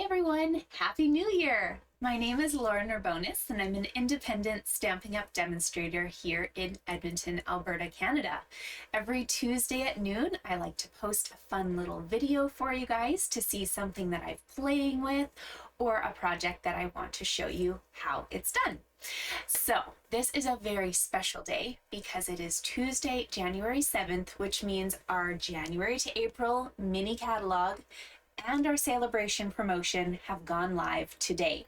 everyone, Happy New Year! My name is Lauren Urbonis and I'm an independent Stampin' Up! Demonstrator here in Edmonton, Alberta, Canada. Every Tuesday at noon, I like to post a fun little video for you guys to see something that I'm playing with or a project that I want to show you how it's done. So this is a very special day because it is Tuesday, January 7th, which means our January to April mini catalog and our celebration promotion have gone live today.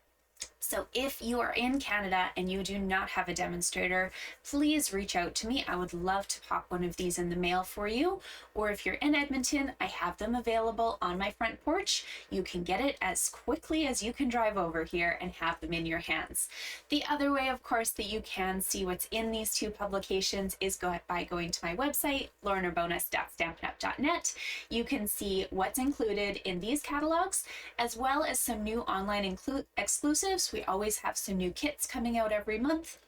So if you are in Canada and you do not have a demonstrator, please reach out to me. I would love to pop one of these in the mail for you. Or if you're in Edmonton, I have them available on my front porch. You can get it as quickly as you can drive over here and have them in your hands. The other way, of course, that you can see what's in these two publications is by going to my website, laurenurbonis.stampinup.net. You can see what's included in these catalogs, as well as some new online exclusives. We always have some new kits coming out every month.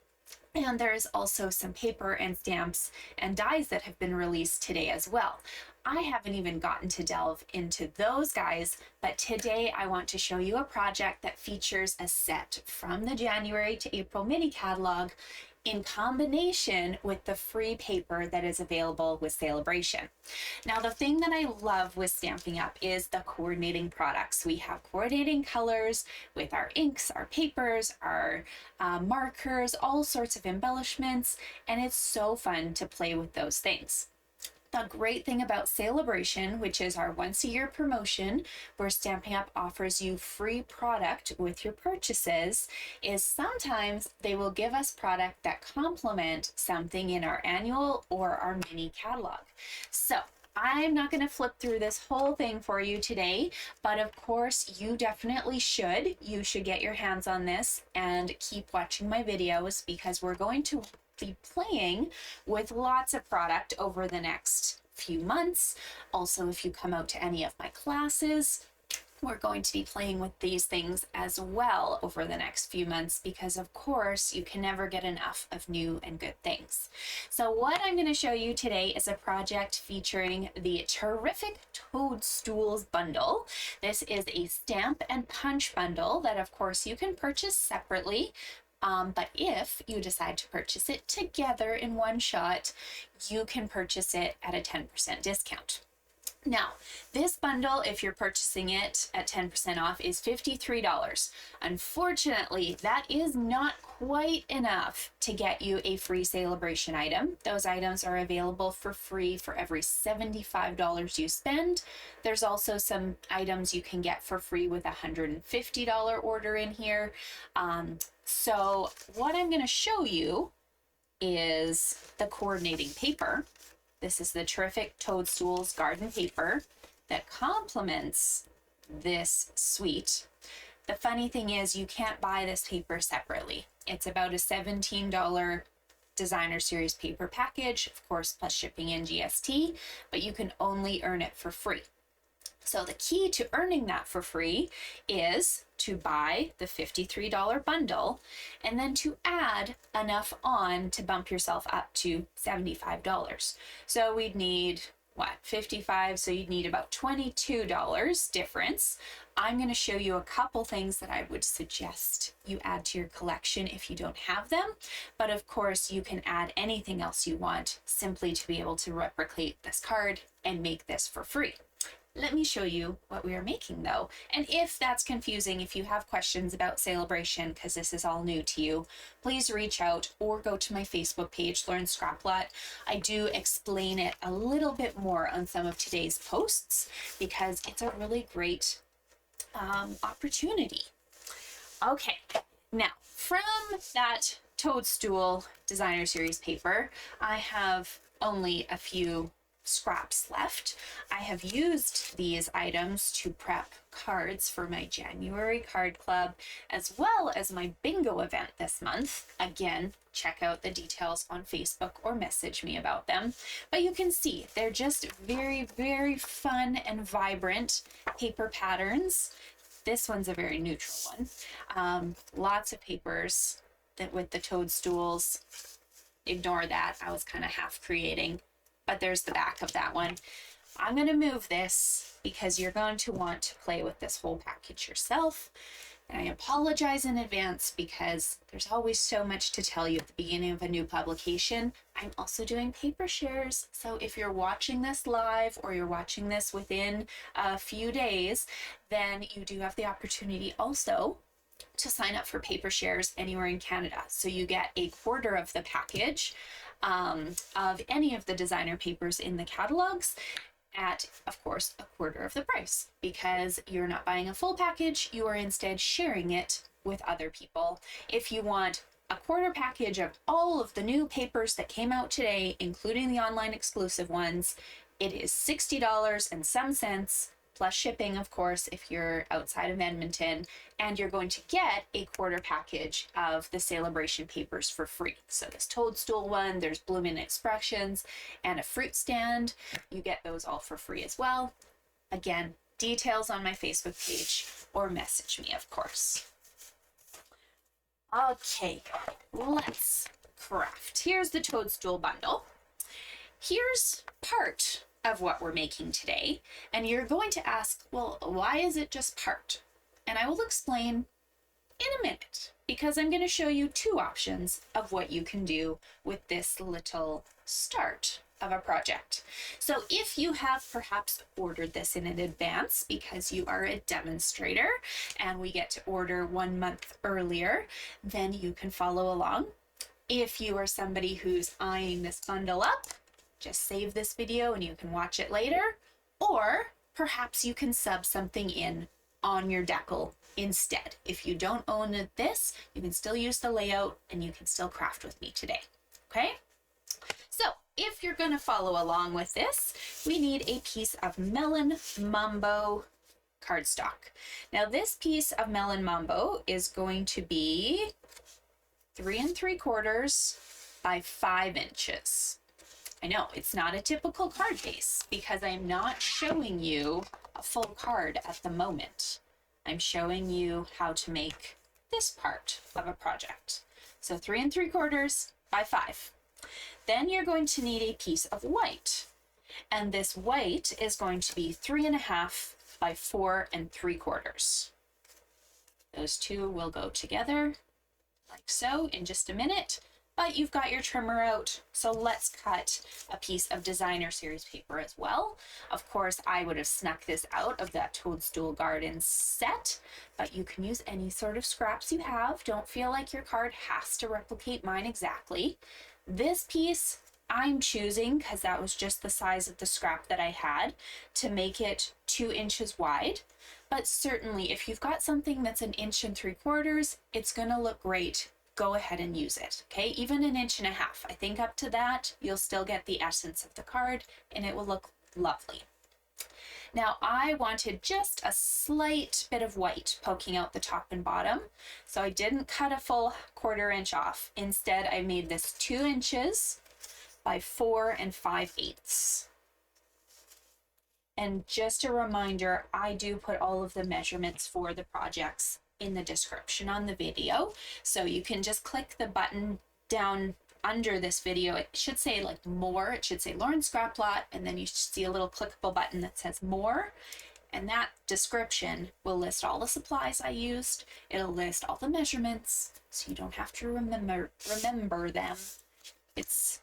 And there's also some paper and stamps and dies that have been released today as well. I haven't even gotten to delve into those guys, but today I want to show you a project that features a set from the January to April mini catalog in combination with the free paper that is available with Celebration. Now, the thing that I love with Stampin' Up! Is the coordinating products. We have coordinating colors with our inks, our papers, our markers, all sorts of embellishments, and it's so fun to play with those things. The great thing about Celebration, which is our once-a-year promotion where Stampin' Up! Offers you free product with your purchases, is sometimes they will give us product that complement something in our annual or our mini catalog. So I'm not going to flip through this whole thing for you today, but of course you definitely should. You should get your hands on this and keep watching my videos because we're going to be playing with lots of product over the next few months. Also, if you come out to any of my classes, we're going to be playing with these things as well over the next few months because of course you can never get enough of new and good things. So what I'm going to show you today is a project featuring the terrific Toadstools bundle. This is a stamp and punch bundle that of course you can purchase separately. But if you decide to purchase it together in one shot, you can purchase it at a 10% discount. Now, this bundle, if you're purchasing it at 10% off, is $53. Unfortunately, that is not quite enough to get you a free Celebration item. Those items are available for free for every $75 you spend. There's also some items you can get for free with a $150 order in here. So what I'm going to show you is the coordinating paper. This is the terrific Toadstools Garden paper that complements this suite. The funny thing is you can't buy this paper separately. It's about a $17 designer series paper package, of course, plus shipping and GST, but you can only earn it for free. So the key to earning that for free is to buy the $53 bundle and then to add enough on to bump yourself up to $75. So we'd need, what, 55, so you'd need about $22 difference. I'm going to show you a couple things that I would suggest you add to your collection if you don't have them. But of course, you can add anything else you want simply to be able to replicate this card and make this for free. Let me show you what we are making though. And if that's confusing, if you have questions about Celebration, because this is all new to you, please reach out or go to my Facebook page, Lauren Scraplot. I do explain it a little bit more on some of today's posts because it's a really great opportunity. Okay, now from that Toadstool Designer Series paper, I have only a few scraps left. I have used these items to prep cards for my January card club as well as my bingo event this month. Again, check out the details on Facebook or message me about them. But you can see they're just very, very fun and vibrant paper patterns. This one's a very neutral one. Lots of papers that with the Toadstools. Ignore that. I was kind of half creating. But there's the back of that one. I'm going to move this because you're going to want to play with this whole package yourself. And I apologize in advance because there's always so much to tell you at the beginning of a new publication. I'm also doing paper shares. So if you're watching this live or you're watching this within a few days, then you do have the opportunity also to sign up for paper shares anywhere in Canada. So you get a quarter of the package of any of the designer papers in the catalogs at, of course, a quarter of the price, because you're not buying a full package, you are instead sharing it with other people. If you want a quarter package of all of the new papers that came out today, including the online exclusive ones, it is $60 and some cents, plus shipping, of course, if you're outside of Edmonton, and you're going to get a quarter package of the celebration papers for free. So this Toadstool one, there's Blooming Expressions, and a fruit stand. You get those all for free as well. Again, details on my Facebook page, or message me, of course. Okay, let's craft. Here's the Toadstool bundle. Here's part of what we're making today, and you're going to ask, well, why is it just part? And I will explain in a minute, because I'm going to show you two options of what you can do with this little start of a project. So if you have perhaps ordered this in advance because you are a demonstrator and we get to order 1 month earlier, then you can follow along. If you are somebody who's eyeing this bundle up, just save this video and you can watch it later, or perhaps you can sub something in on your decal instead. If you don't own this, you can still use the layout and you can still craft with me today, okay? So if you're gonna follow along with this, we need a piece of Melon Mambo cardstock. Now this piece of Melon Mambo is going to be 3 3/4 by 5 inches. I know, it's not a typical card base because I'm not showing you a full card at the moment. I'm showing you how to make this part of a project. So 3 3/4 by 5. Then you're going to need a piece of white. And this white is going to be 3 1/2 by 4 3/4. Those two will go together like so in just a minute. But you've got your trimmer out, so let's cut a piece of designer series paper as well. Of course, I would have snuck this out of that Toadstool Gardens set, but you can use any sort of scraps you have. Don't feel like your card has to replicate mine exactly. This piece I'm choosing, because that was just the size of the scrap that I had, to make it 2 inches wide. But certainly, if you've got something that's 1 3/4 inches, it's going to look great. Go ahead and use it, okay? Even 1 1/2 inches. I think up to that, you'll still get the essence of the card and it will look lovely. Now, I wanted just a slight bit of white poking out the top and bottom, so I didn't cut a full 1/4 inch off. Instead, I made this 2 inches by 4 5/8. And just a reminder, I do put all of the measurements for the projects in the description on the video, so you can just click the button down under this video. It should say like more, it should say Lauren Scrap Lot, and then you should see a little clickable button that says more, and that description will list all the supplies I used. It'll list all the measurements, so you don't have to remember them. It's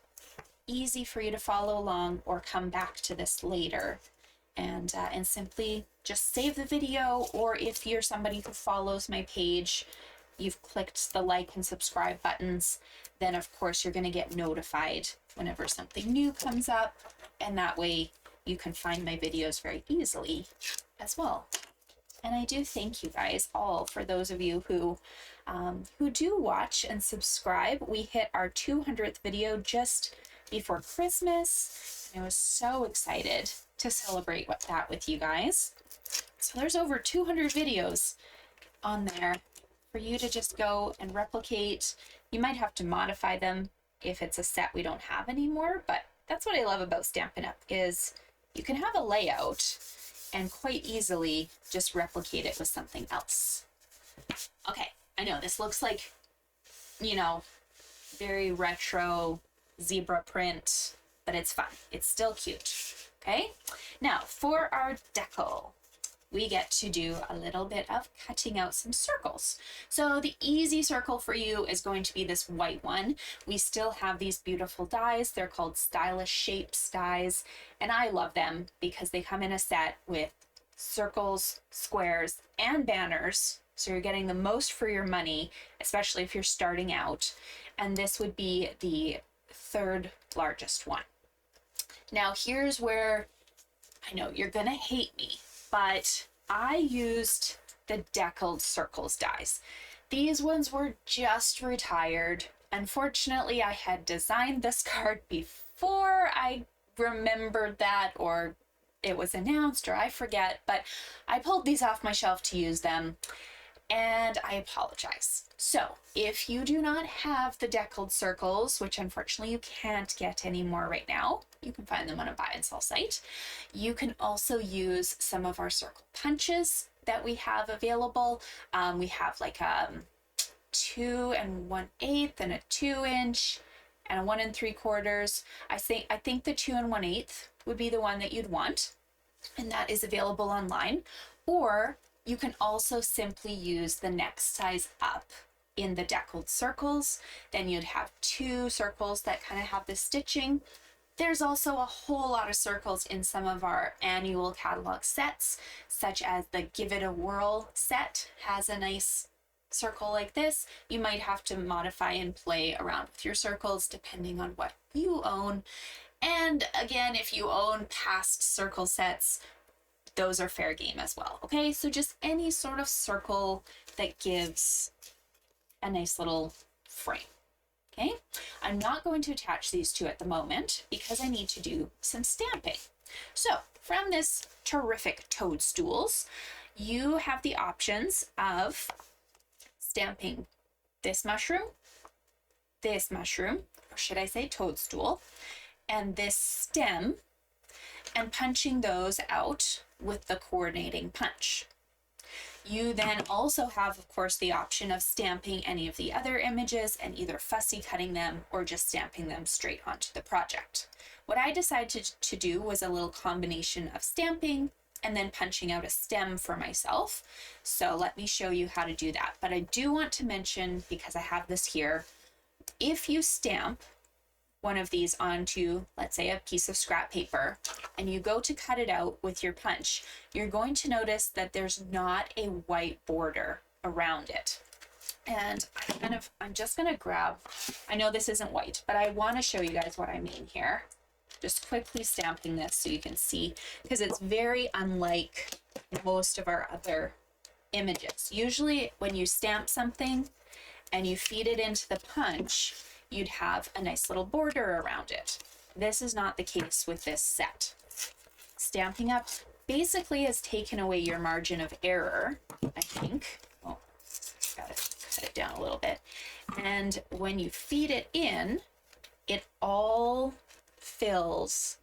easy for you to follow along or come back to this later and simply just save the video, or if you're somebody who follows my page, you've clicked the like and subscribe buttons, then of course you're going to get notified whenever something new comes up, and that way you can find my videos very easily as well. And I do thank you guys all for those of you who do watch and subscribe. We hit our 200th video just before Christmas. I was so excited to celebrate that with you guys. So there's over 200 videos on there for you to just go and replicate. You might have to modify them if it's a set we don't have anymore, but that's what I love about Stampin' Up! Is you can have a layout and quite easily just replicate it with something else. Okay, I know this looks like, you know, very retro zebra print, but it's fun. It's still cute. Okay, now for our decal, we get to do a little bit of cutting out some circles. So the easy circle for you is going to be this white one. We still have these beautiful dies. They're called Stylish Shapes dies, and I love them because they come in a set with circles, squares, and banners. So you're getting the most for your money, especially if you're starting out. And this would be the third largest one. Now here's where I know you're gonna hate me, but I used the Deckled circles dies. These ones were just retired. Unfortunately, I had designed this card before I remembered that, or it was announced, or I forget, but I pulled these off my shelf to use them, and I apologize. So if you do not have the Deckled circles, which unfortunately you can't get anymore right now, you can find them on a buy and sell site. You can also use some of our circle punches that we have available. We have like a 2 1/8 and a 2-inch and a 1 3/4. I think the 2 1/8 would be the one that you'd want, and that is available online. Or you can also simply use the next size up in the Deckled circles. Then you'd have 2 circles that kind of have the stitching. There's also a whole lot of circles in some of our annual catalog sets, such as the Give It a Whirl set has a nice circle like this. You might have to modify and play around with your circles depending on what you own. And again, if you own past circle sets, those are fair game as well. Okay, so just any sort of circle that gives a nice little frame. Okay, I'm not going to attach these two at the moment because I need to do some stamping. So from this terrific Toadstools, you have the options of stamping this mushroom, or should I say toadstool, and this stem, and punching those out with the coordinating punch. You then also have, of course, the option of stamping any of the other images and either fussy cutting them or just stamping them straight onto the project. What I decided to do was a little combination of stamping and then punching out a stem for myself. So let me show you how to do that. But I do want to mention, because I have this here, if you stamp one of these onto, let's say, a piece of scrap paper, and you go to cut it out with your punch, you're going to notice that there's not a white border around it. And I'm just gonna grab, I know this isn't white, but I want to show you guys what I mean here. Just quickly stamping this so you can see, because it's very unlike most of our other images. Usually when you stamp something and you feed it into the punch, you'd have a nice little border around it. This is not the case with this set. Stampin' Up basically has taken away your margin of error, I think. Oh, gotta cut it down a little bit. And when you feed it in, it all fills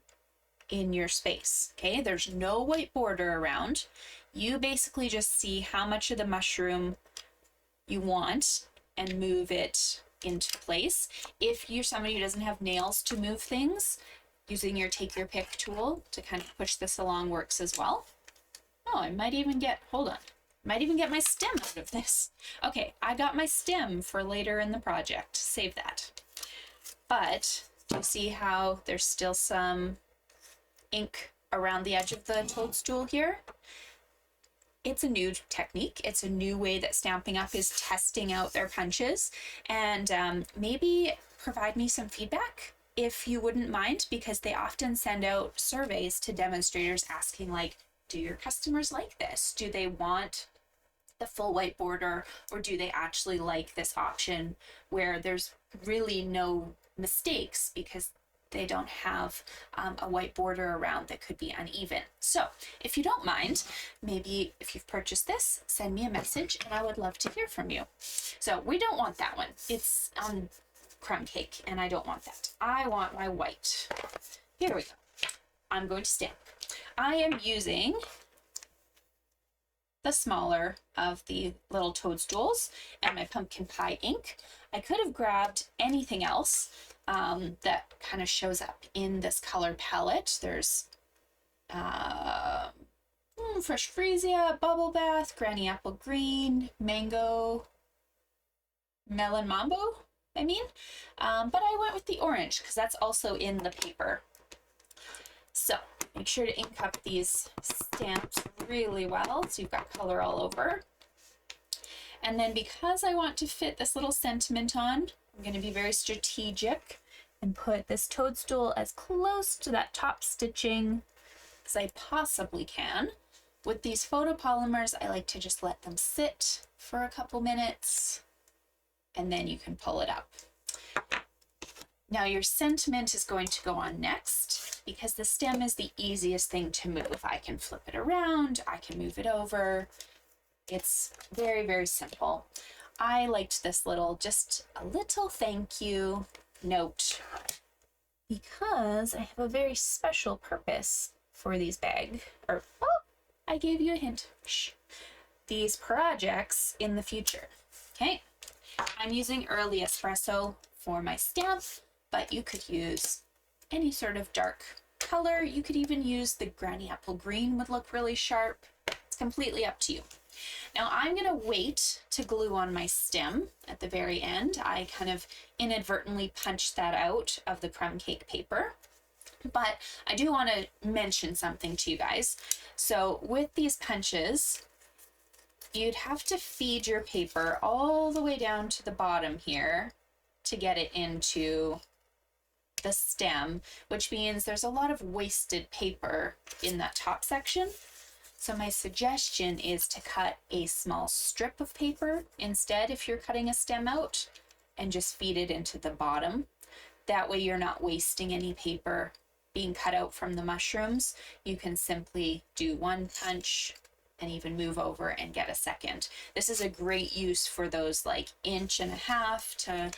in your space, okay? There's no white border around. You basically just see how much of the mushroom you want and move it into place. If you're somebody who doesn't have nails to move things, using your take your pick tool to kind of push this along works as well. Oh, I might even get, hold on, might even get my stem out of this. Okay, I got my stem for later in the project. Save that. But do you see how there's still some ink around the edge of the toadstool here? It's a new technique. It's a new way that Stampin' Up is testing out their punches. And maybe provide me some feedback if you wouldn't mind, because they often send out surveys to demonstrators asking, like, do your customers like this? Do they want the full white border, or do they actually like this option where there's really no mistakes because they don't have a white border around that could be uneven? So if you don't mind, maybe if you've purchased this, send me a message and I would love to hear from you. So we don't want that one. It's crumb cake and I don't want that. I want my white. Here we go. I'm going to stamp. I am using the smaller of the little toadstools and my pumpkin pie ink. I could have grabbed anything else that kind of shows up in this color palette. There's fresh freesia, bubble bath, granny apple green, mango, melon mambo, but I went with the orange because that's also in the paper. So make sure to ink up these stamps really well so you've got color all over. And then because I want to fit this little sentiment on, I'm going to be very strategic and put this toadstool as close to that top stitching as I possibly can. With these photopolymers, I like to just let them sit for a couple minutes and then you can pull it up. Now your sentiment is going to go on next because the stem is the easiest thing to move. I can flip it around, I can move it over. It's very, very simple. I liked this just a little thank you note because I have a very special purpose for these I gave you a hint. These projects in the future. Okay, I'm using early espresso for my stamp, but you could use any sort of dark color. You could even use the granny apple green, would look really sharp. It's completely up to you. Now I'm going to wait to glue on my stem at the very end. I kind of inadvertently punched that out of the crumb cake paper. But I do want to mention something to you guys. So with these punches, you'd have to feed your paper all the way down to the bottom here to get it into the stem, which means there's a lot of wasted paper in that top section. So my suggestion is to cut a small strip of paper instead if you're cutting a stem out and just feed it into the bottom. That way you're not wasting any paper being cut out from the mushrooms. You can simply do one punch and even move over and get a second. This is a great use for those like 1.5 to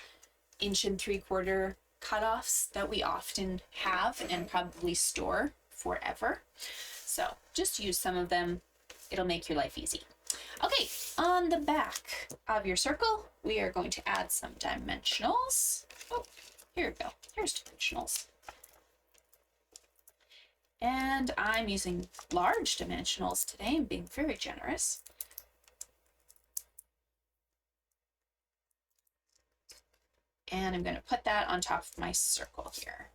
1.75 cutoffs that we often have and probably store forever. So just use some of them. It'll make your life easy. Okay, on the back of your circle, we are going to add some dimensionals. Oh, here we go. Here's dimensionals. And I'm using large dimensionals today. I'm being very generous. And I'm going to put that on top of my circle here.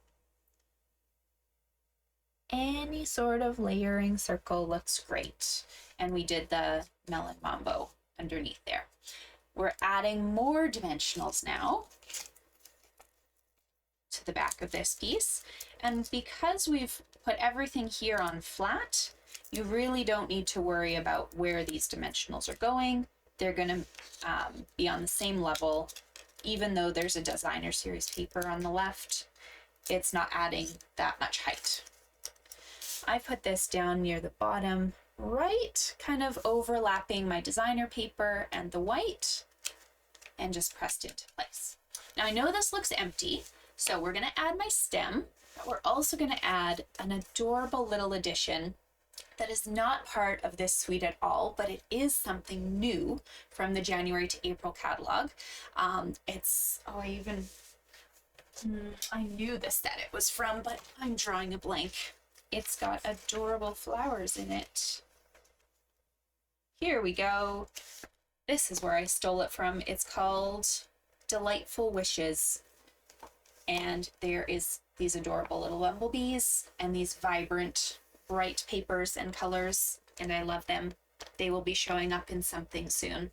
Any sort of layering circle looks great. And we did the Melon Mambo underneath there. We're adding more dimensionals now to the back of this piece. And because we've put everything here on flat, you really don't need to worry about where these dimensionals are going. They're going to be on the same level, even though there's a designer series paper on the left. It's not adding that much height. I put this down near the bottom right, kind of overlapping my designer paper and the white, and just pressed into place. Now I know this looks empty, so we're going to add my stem, but we're also going to add an adorable little addition that is not part of this suite at all, but it is something new from the January to April catalog. I knew this set it was from, but I'm drawing a blank. It's got adorable flowers in it. Here we go. This is where I stole it from. It's called Delightful Wishes. And there is these adorable little bumblebees and these vibrant, bright papers and colors, and I love them. They will be showing up in something soon.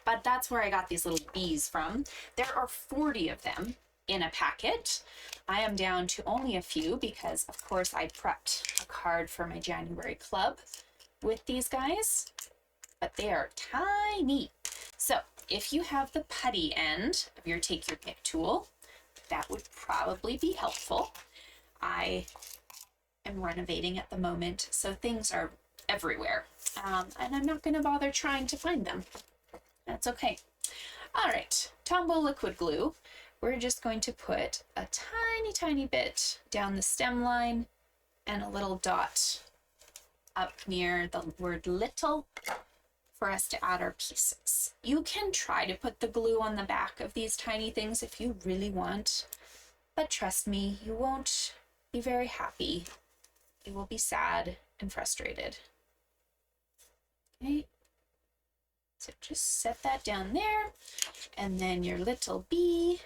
But that's where I got these little bees from. There are 40 of them in a packet. I am down to only a few because, of course, I prepped a card for my January club with these guys, but they are tiny. So if you have the putty end of your Take Your Pick tool, that would probably be helpful. I am renovating at the moment, so things are everywhere. And I'm not going to bother trying to find them. That's okay. All right, Tombow liquid glue. We're just going to put a tiny, tiny bit down the stem line and a little dot up near the word little for us to add our pieces. You can try to put the glue on the back of these tiny things if you really want, but trust me, you won't be very happy you will be sad and frustrated. Okay, so just set that down there, and then your little bee,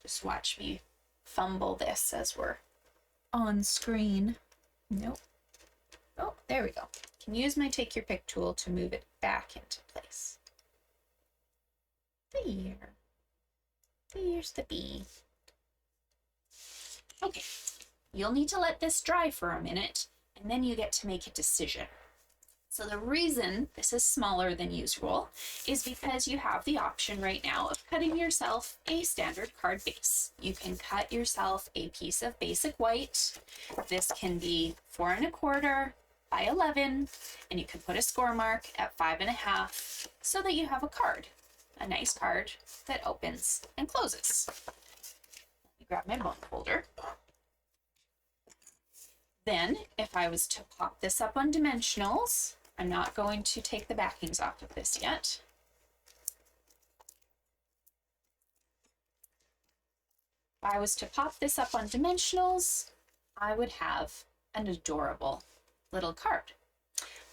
just watch me fumble this as we're on screen. Nope. Oh, there we go. Can use my take your pick tool to move it back into place. There. There's the bee. Okay, you'll need to let this dry for a minute, and then you get to make a decision. So the reason this is smaller than usual is because you have the option right now of cutting yourself a standard card base. You can cut yourself a piece of basic white. This can be 4 1/4 by 11, and you can put a score mark at 5 1/2 so that you have a card, a nice card that opens and closes. Let me grab my bone folder. Then, if I was to pop this up on dimensionals, I'm not going to take the backings off of this yet. If I was to pop this up on dimensionals, I would have an adorable little card.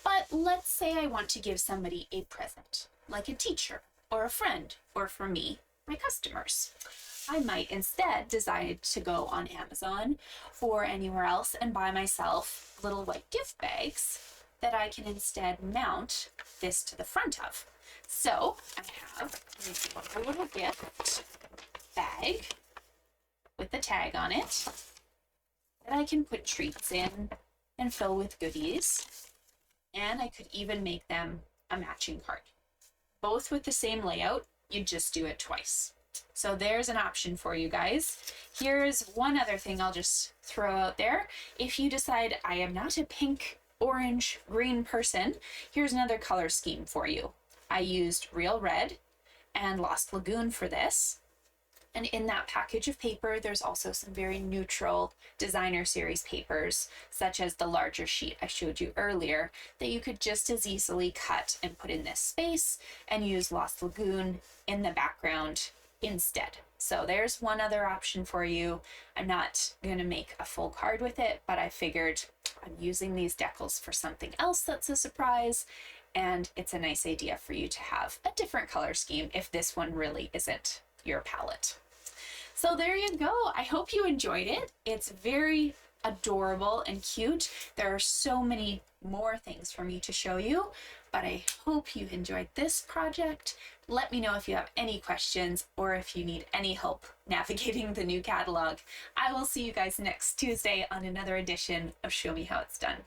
But let's say I want to give somebody a present, like a teacher or a friend, or for me, my customers. I might instead decide to go on Amazon or anywhere else and buy myself little white gift bags that I can instead mount this to the front of. So I have a little gift bag with a tag on it that I can put treats in and fill with goodies. And I could even make them a matching card. Both with the same layout, you just do it twice. So there's an option for you guys. Here's one other thing I'll just throw out there. If you decide I am not a pink, orange, green person, here's another color scheme for you. I used Real Red and Lost Lagoon for this. And in that package of paper, there's also some very neutral designer series papers, such as the larger sheet I showed you earlier, that you could just as easily cut and put in this space and use Lost Lagoon in the background instead. So there's one other option for you. I'm not going to make a full card with it, but I figured I'm using these decals for something else that's a surprise, and it's a nice idea for you to have a different color scheme if this one really isn't your palette. So there you go. I hope you enjoyed it. It's very adorable and cute. There are so many more things for me to show you, but I hope you enjoyed this project. Let me know if you have any questions or if you need any help navigating the new catalog. I will see you guys next Tuesday on another edition of Show Me How It's Done.